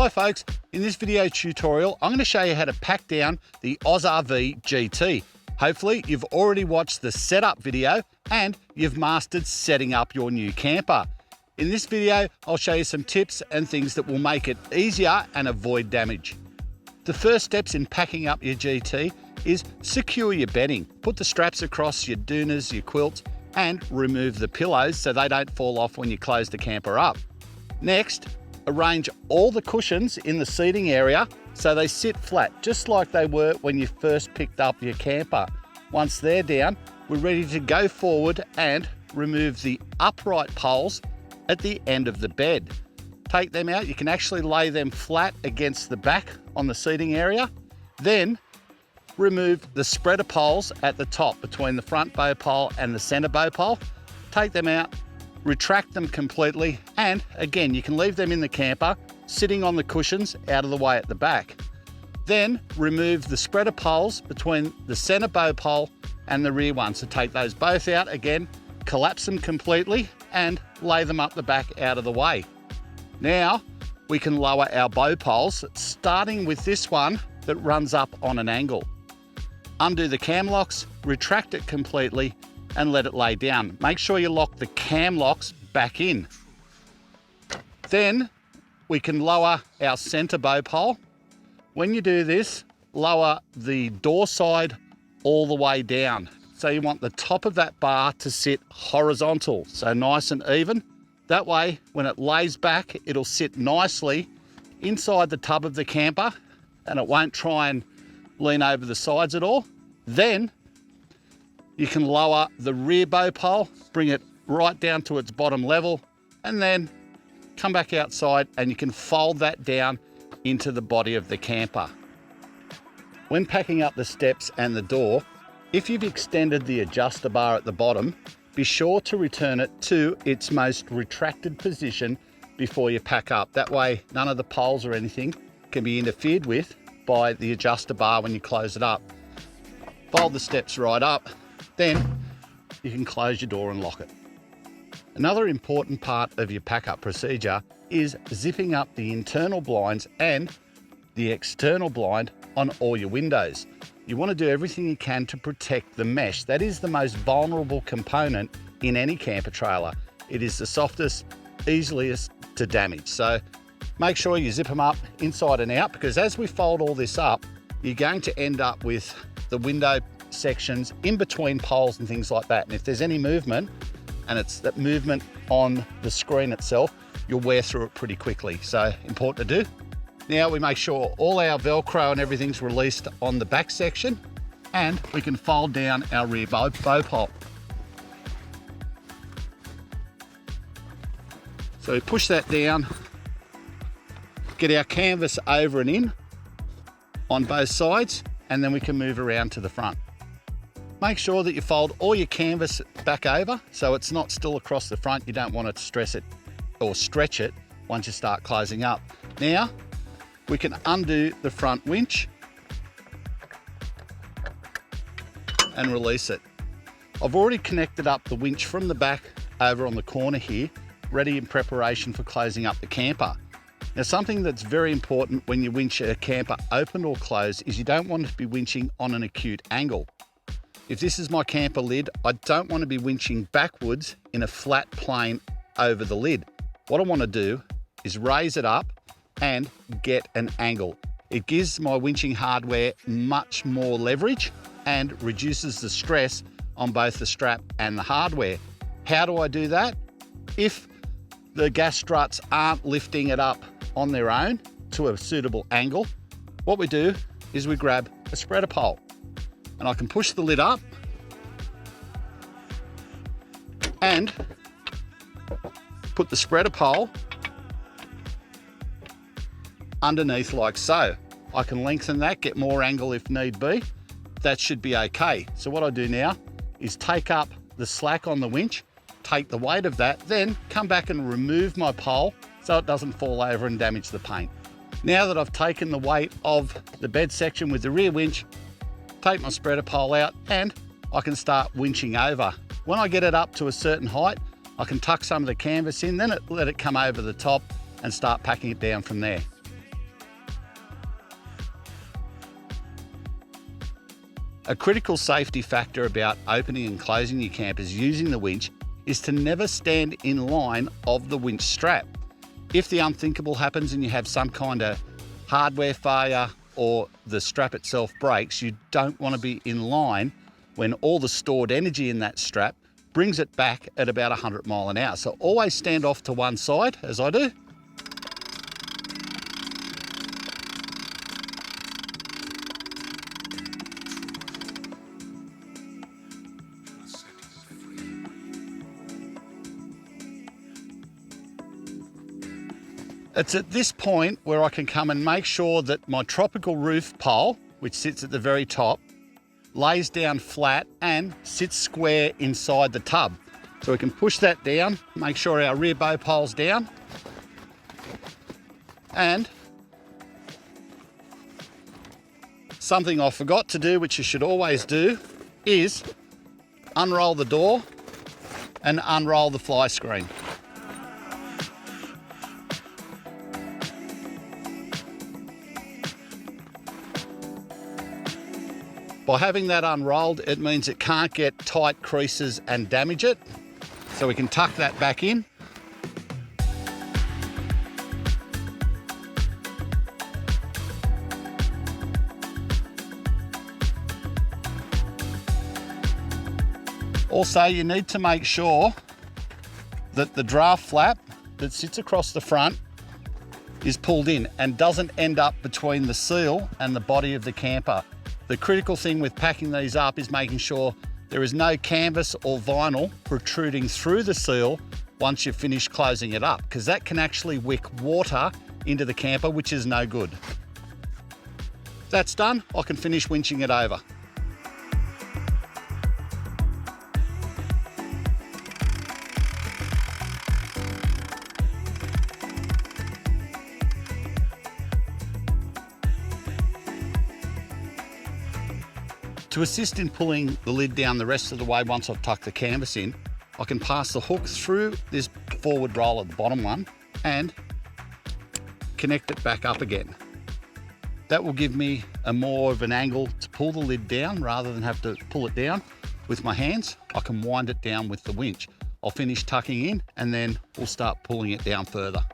Hi folks, in this video tutorial I'm going to show you how to pack down the AusRV GT. Hopefully you've already watched the setup video and you've mastered setting up your new camper. In this video I'll show you some tips and things that will make it easier and avoid damage. The first steps in packing up your GT is secure your bedding. Put the straps across your doonas, your quilts, and remove the pillows so they don't fall off when you close the camper up. Next, arrange all the cushions in the seating area so they sit flat, just like they were when you first picked up your camper. Once they're down, we're ready to go forward and remove the upright poles at the end of the bed. Take them out. You can actually lay them flat against the back on the seating area. Then remove the spreader poles at the top between the front bow pole and the center bow pole. Take them out, retract them completely, and again you can leave them in the camper sitting on the cushions out of the way at the back. Then remove the spreader poles between the center bow pole and the rear one. So take those both out again, collapse them completely and lay them up the back out of the way. Now we can lower our bow poles, starting with this one that runs up on an angle. Undo the cam locks, retract it completely and let it lay down. Make sure you lock the cam locks back in. Then we can lower our center bow pole. When you do this, lower the door side all the way down. So you want the top of that bar to sit horizontal, so nice and even. That way, when it lays back, it'll sit nicely inside the tub of the camper and it won't try and lean over the sides at all. Then you can lower the rear bow pole, bring it right down to its bottom level, and then come back outside and you can fold that down into the body of the camper. When packing up the steps and the door, if you've extended the adjuster bar at the bottom, be sure to return it to its most retracted position before you pack up. That way none of the poles or anything can be interfered with by the adjuster bar when you close it up. Fold the steps right up, then you can close your door and lock it. Another important part of your pack-up procedure is zipping up the internal blinds and the external blind on all your windows. You want to do everything you can to protect the mesh. That is the most vulnerable component in any camper trailer. It is the softest, easiest to damage. So make sure you zip them up inside and out, because as we fold all this up, you're going to end up with the window sections in between poles and things like that. And if there's any movement, and it's that movement on the screen itself, you'll wear through it pretty quickly. So important to do. Now we make sure all our Velcro and everything's released on the back section, and we can fold down our rear bow pole. So we push that down, get our canvas over and in on both sides, and then we can move around to the front. Make sure that you fold all your canvas back over so it's not still across the front. You don't want it to stress it or stretch it once you start closing up. Now we can undo the front winch and release it. I've already connected up the winch from the back over on the corner here, ready in preparation for closing up the camper. Now, something that's very important when you winch a camper open or closed is you don't want to be winching on an acute angle. If this is my camper lid, I don't want to be winching backwards in a flat plane over the lid. What I want to do is raise it up and get an angle. It gives my winching hardware much more leverage and reduces the stress on both the strap and the hardware. How do I do that? If the gas struts aren't lifting it up on their own to a suitable angle, what we do is we grab a spreader pole, and I can push the lid up and put the spreader pole underneath like so. I can lengthen that, get more angle if need be. That should be okay. So what I do now is take up the slack on the winch, take the weight of that, then come back and remove my pole so it doesn't fall over and damage the paint. Now that I've taken the weight of the bed section with the rear winch, take my spreader pole out and I can start winching over. When I get it up to a certain height, I can tuck some of the canvas in, then let it come over the top and start packing it down from there. A critical safety factor about opening and closing your campers using the winch is to never stand in line of the winch strap. If the unthinkable happens and you have some kind of hardware failure or the strap itself breaks, you don't want to be in line when all the stored energy in that strap brings it back at about 100 miles an hour. So always stand off to one side, as I do. It's at this point where I can come and make sure that my tropical roof pole, which sits at the very top, lays down flat and sits square inside the tub. So we can push that down, make sure our rear bow pole's down, and something I forgot to do, which you should always do, is unroll the door and unroll the fly screen. By having that unrolled, it means it can't get tight creases and damage it. So we can tuck that back in. Also, you need to make sure that the draft flap that sits across the front is pulled in and doesn't end up between the seal and the body of the camper. The critical thing with packing these up is making sure there is no canvas or vinyl protruding through the seal once you've finished closing it up, because that can actually wick water into the camper, which is no good. That's done, I can finish winching it over. To assist in pulling the lid down the rest of the way once I've tucked the canvas in, I can pass the hook through this forward roller, the bottom one, and connect it back up again. That will give me a more of an angle to pull the lid down rather than have to pull it down with my hands. I can wind it down with the winch. I'll finish tucking in and then we'll start pulling it down further.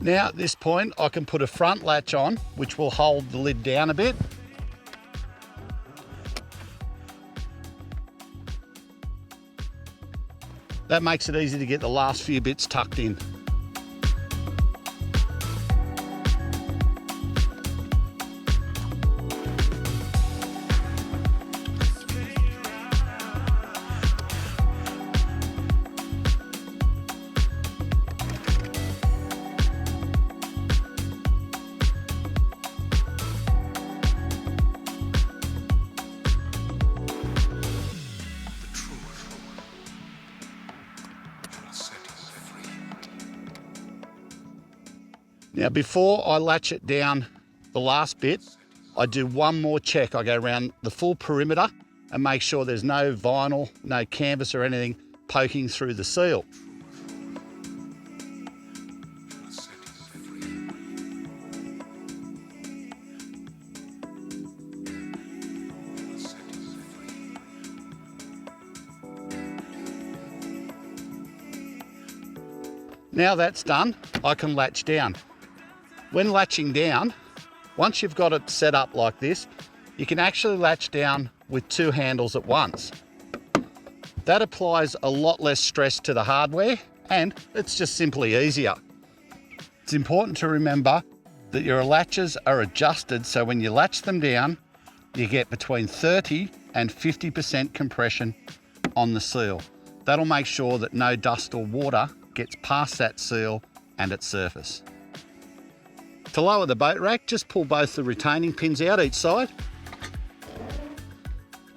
Now at this point, I can put a front latch on, which will hold the lid down a bit. That makes it easy to get the last few bits tucked in. Now before I latch it down the last bit, I do one more check. I go around the full perimeter and make sure there's no vinyl, no canvas or anything poking through the seal. Now that's done, I can latch down. When latching down, once you've got it set up like this, you can actually latch down with two handles at once. That applies a lot less stress to the hardware and it's just simply easier. It's important to remember that your latches are adjusted so when you latch them down, you get between 30 and 50% compression on the seal. That'll make sure that no dust or water gets past that seal and its surface. To lower the boat rack, just pull both the retaining pins out each side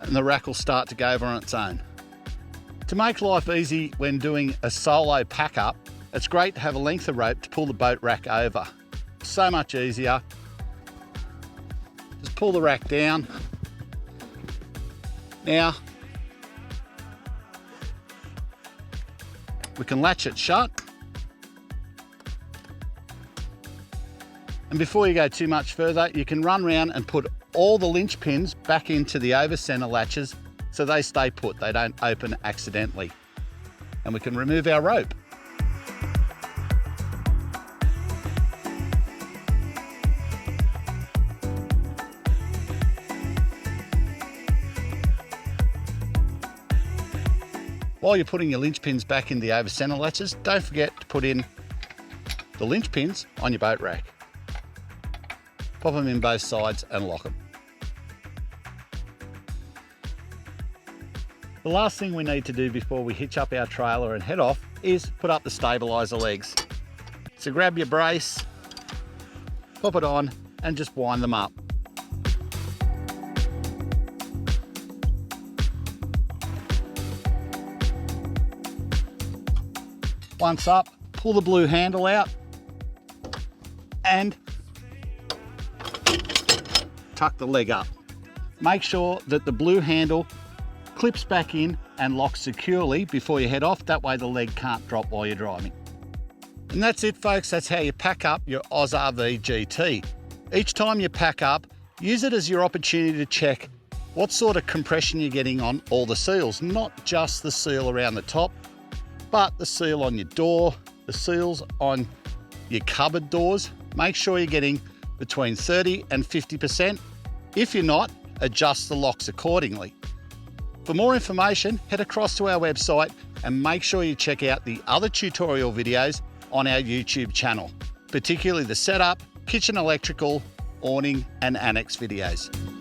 and the rack will start to go over on its own. To make life easy when doing a solo pack up, it's great to have a length of rope to pull the boat rack over. So much easier. Just pull the rack down. Now, we can latch it shut. And before you go too much further, you can run around and put all the linch pins back into the over center latches so they stay put, they don't open accidentally. And we can remove our rope. While you're putting your linch pins back in the over center latches, don't forget to put in the linch pins on your boat rack. Pop them in both sides and lock them. The last thing we need to do before we hitch up our trailer and head off is put up the stabilizer legs. So grab your brace, pop it on and just wind them up. Once up, pull the blue handle out and tuck the leg up. Make sure that the blue handle clips back in and locks securely before you head off. That way the leg can't drop while you're driving. And that's it, folks. That's how you pack up your AusRV GT. Each time you pack up, use it as your opportunity to check what sort of compression you're getting on all the seals, not just the seal around the top, but the seal on your door, the seals on your cupboard doors. Make sure you're getting between 30 and 50%. If you're not, adjust the locks accordingly. For more information, head across to our website and make sure you check out the other tutorial videos on our YouTube channel, particularly the setup, kitchen electrical, awning and annex videos.